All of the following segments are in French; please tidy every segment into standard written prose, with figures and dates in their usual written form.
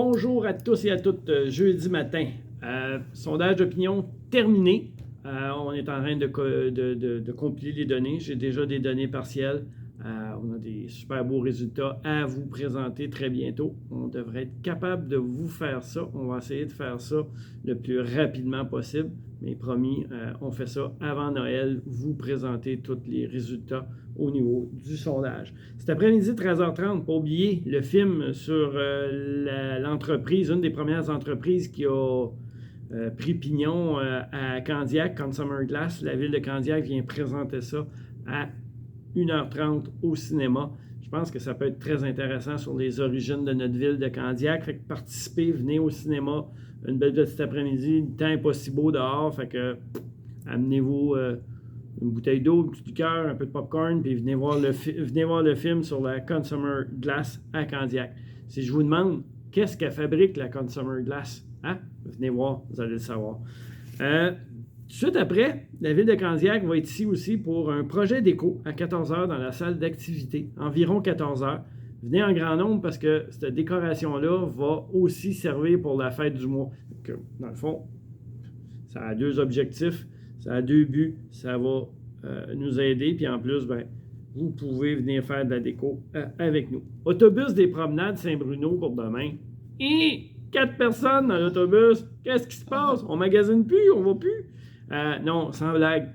Bonjour à tous et à toutes, jeudi matin. Sondage d'opinion terminé. On est en train de compiler les données. J'ai déjà des données partielles. On a des super beaux résultats à vous présenter très bientôt. On devrait être capable de vous faire ça. On va essayer de faire ça le plus rapidement possible. Mais promis, on fait ça avant Noël, vous présenter tous les résultats au niveau du sondage. Cet après-midi, 13h30, pas oublier le film sur l'entreprise, une des premières entreprises qui a pris pignon à Candiac, Consumer Glass. La ville de Candiac vient présenter ça à 1h30 au cinéma. Je pense que ça peut être très intéressant sur les origines de notre ville de Candiac. Fait que participez, venez au cinéma. Une belle petite après-midi, le temps n'est pas si beau dehors. Fait que amenez-vous une bouteille d'eau, un petit liqueur, un peu de popcorn, puis venez voir le film sur la Consumer Glass à Candiac. Si je vous demande qu'est-ce qu'elle fabrique la Consumer Glass, hein? Venez voir, vous allez le savoir. Tout de suite après, la ville de Candiac va être ici aussi pour un projet d'éco à 14h dans la salle d'activité, environ 14h. Venez en grand nombre parce que cette décoration-là va aussi servir pour la fête du mois. Donc, dans le fond, ça a deux objectifs, ça a deux buts, ça va nous aider. Puis en plus, ben, vous pouvez venir faire de la déco avec nous. Autobus des promenades Saint-Bruno pour demain. Et 4 personnes dans l'autobus. Qu'est-ce qui se passe? On magasine plus? On va plus? Non, sans blague.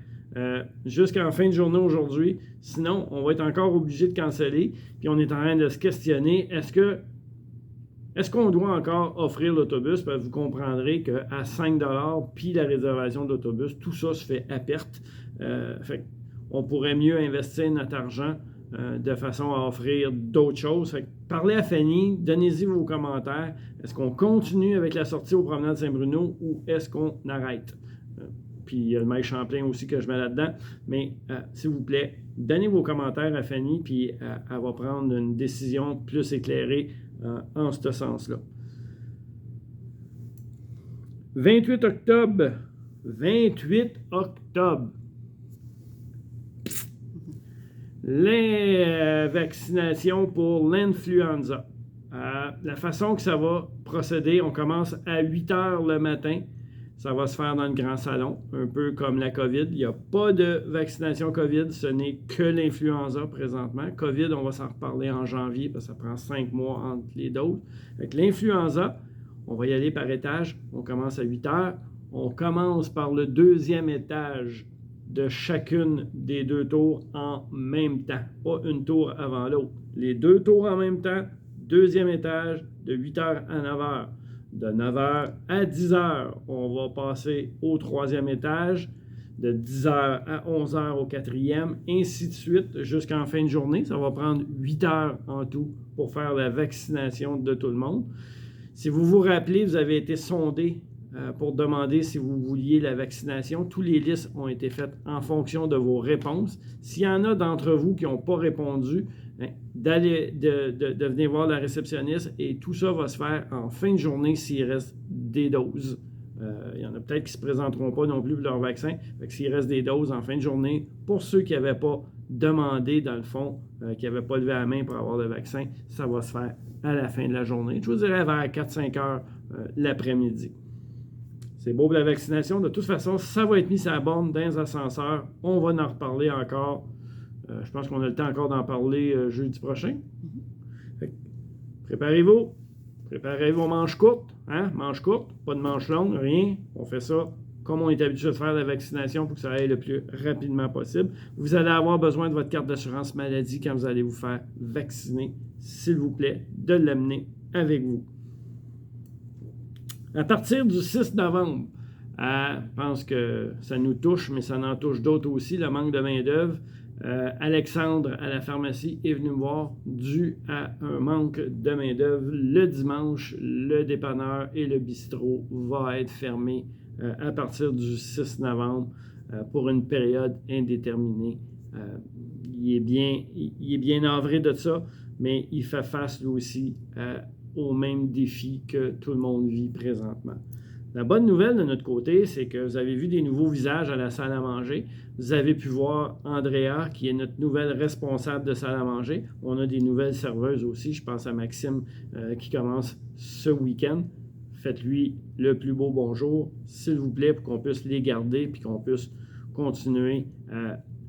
Jusqu'en fin de journée aujourd'hui. Sinon, on va être encore obligé de canceller. Puis on est en train de se questionner, est-ce qu'on doit encore offrir l'autobus? Parce que vous comprendrez qu'à 5 $ puis la réservation d'autobus, tout ça se fait à perte. Fait on pourrait mieux investir notre argent de façon à offrir d'autres choses. Fait que parlez à Fanny, donnez-y vos commentaires. Est-ce qu'on continue avec la sortie au promenade Saint-Bruno ou est-ce qu'on arrête? Puis il y a le Mike Champlain aussi que je mets là-dedans. Mais s'il vous plaît, donnez vos commentaires à Fanny, puis elle va prendre une décision plus éclairée en ce sens-là. 28 octobre. 28 octobre. Les vaccinations pour l'influenza. La façon que ça va procéder, on commence à 8 h le matin. Ça va se faire dans le grand salon, un peu comme la COVID. Il n'y a pas de vaccination COVID, ce n'est que l'influenza présentement. COVID, on va s'en reparler en janvier parce que ça prend 5 mois entre les doses. Avec l'influenza, on va y aller par étage. On commence à 8 h. On commence par le deuxième étage de chacune des deux tours en même temps. Pas une tour avant l'autre. Les deux tours en même temps, deuxième étage, de 8 h à 9 h. De 9 h à 10 h, on va passer au troisième étage. De 10 h à 11 h au quatrième, ainsi de suite jusqu'en fin de journée. Ça va prendre 8 heures en tout pour faire la vaccination de tout le monde. Si vous vous rappelez, vous avez été sondé pour demander si vous vouliez la vaccination. Tous les listes ont été faites en fonction de vos réponses. S'il y en a d'entre vous qui n'ont pas répondu, de venir voir la réceptionniste et tout ça va se faire en fin de journée s'il reste des doses. Il y en a peut-être qui ne se présenteront pas non plus pour leur vaccin. Fait que s'il reste des doses en fin de journée, pour ceux qui n'avaient pas demandé, dans le fond, qui n'avaient pas levé la main pour avoir le vaccin, ça va se faire à la fin de la journée. Je vous dirais vers 4-5 heures l'après-midi. C'est beau pour la vaccination. De toute façon, ça va être mis sur la borne dans les ascenseurs. On va en reparler encore. Je pense qu'on a le temps encore d'en parler jeudi prochain. Préparez-vous. Préparez vos manches courtes. Hein? Manches courtes, pas de manches longues, rien. On fait ça comme on est habitué de faire la vaccination pour que ça aille le plus rapidement possible. Vous allez avoir besoin de votre carte d'assurance maladie quand vous allez vous faire vacciner. S'il vous plaît, de l'amener avec vous. À partir du 6 novembre, je pense que ça nous touche, mais ça en touche d'autres aussi, le manque de main-d'œuvre. Alexandre à la pharmacie est venu me voir dû à un manque de main-d'œuvre. Le dimanche, le dépanneur et le bistrot vont être fermés à partir du 6 novembre pour une période indéterminée. Il est bien navré de ça, mais il fait face lui aussi aux mêmes défis que tout le monde vit présentement. La bonne nouvelle de notre côté, c'est que vous avez vu des nouveaux visages à la salle à manger. Vous avez pu voir Andrea, qui est notre nouvelle responsable de salle à manger. On a des nouvelles serveuses aussi. Je pense à Maxime qui commence ce week-end. Faites-lui le plus beau bonjour, s'il vous plaît, pour qu'on puisse les garder et qu'on puisse continuer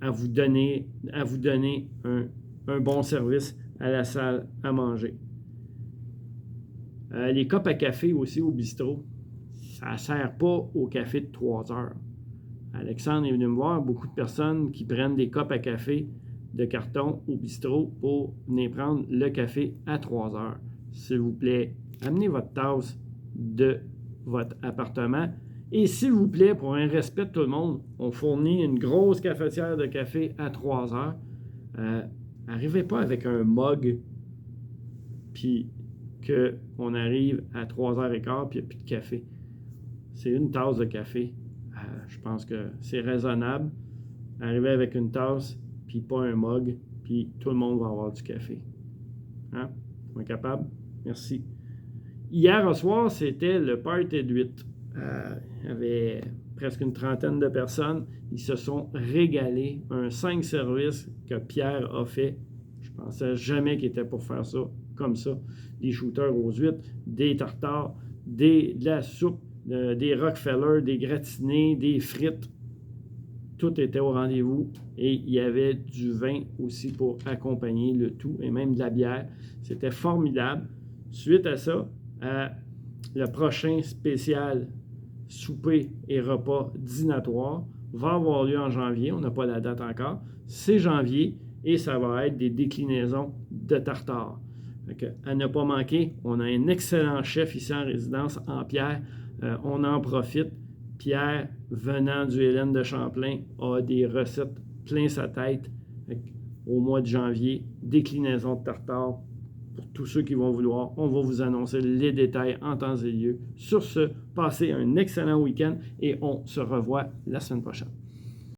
à vous donner un bon service à la salle à manger. Les copes à café aussi au bistrot, ça ne sert pas au café de 3 heures. Alexandre est venu me voir, beaucoup de personnes qui prennent des copes à café de carton au bistrot pour venir prendre le café à 3 heures. S'il vous plaît, amenez votre tasse de votre appartement. Et s'il vous plaît, pour un respect de tout le monde, on fournit une grosse cafetière de café à 3 heures. Arrivez pas avec un mug, puis qu'on arrive à 3h15 puis il n'y a plus de café. C'est une tasse de café. Je pense que c'est raisonnable. Arriver avec une tasse, puis pas un mug, puis tout le monde va avoir du café. Hein? On est capable? Merci. Hier au soir, c'était le party de 8. Il y avait presque une trentaine de personnes. Ils se sont régalés. Un 5 services que Pierre a fait. Je pensais jamais qu'il était pour faire ça comme ça. Des shooters aux huîtres, des tartares, de la soupe, des Rockefeller, des gratinés, des frites. Tout était au rendez-vous et il y avait du vin aussi pour accompagner le tout et même de la bière. C'était formidable. Suite à ça, le prochain spécial souper et repas dînatoire va avoir lieu en janvier. On n'a pas la date encore. C'est janvier et ça va être des déclinaisons de tartare. À ne pas manquer, on a un excellent chef ici en résidence en Pierre. On en profite. Pierre, venant du Hélène de Champlain, a des recettes plein sa tête au mois de janvier. Déclinaison de tartare pour tous ceux qui vont vouloir. On va vous annoncer les détails en temps et lieu. Sur ce, passez un excellent week-end et on se revoit la semaine prochaine.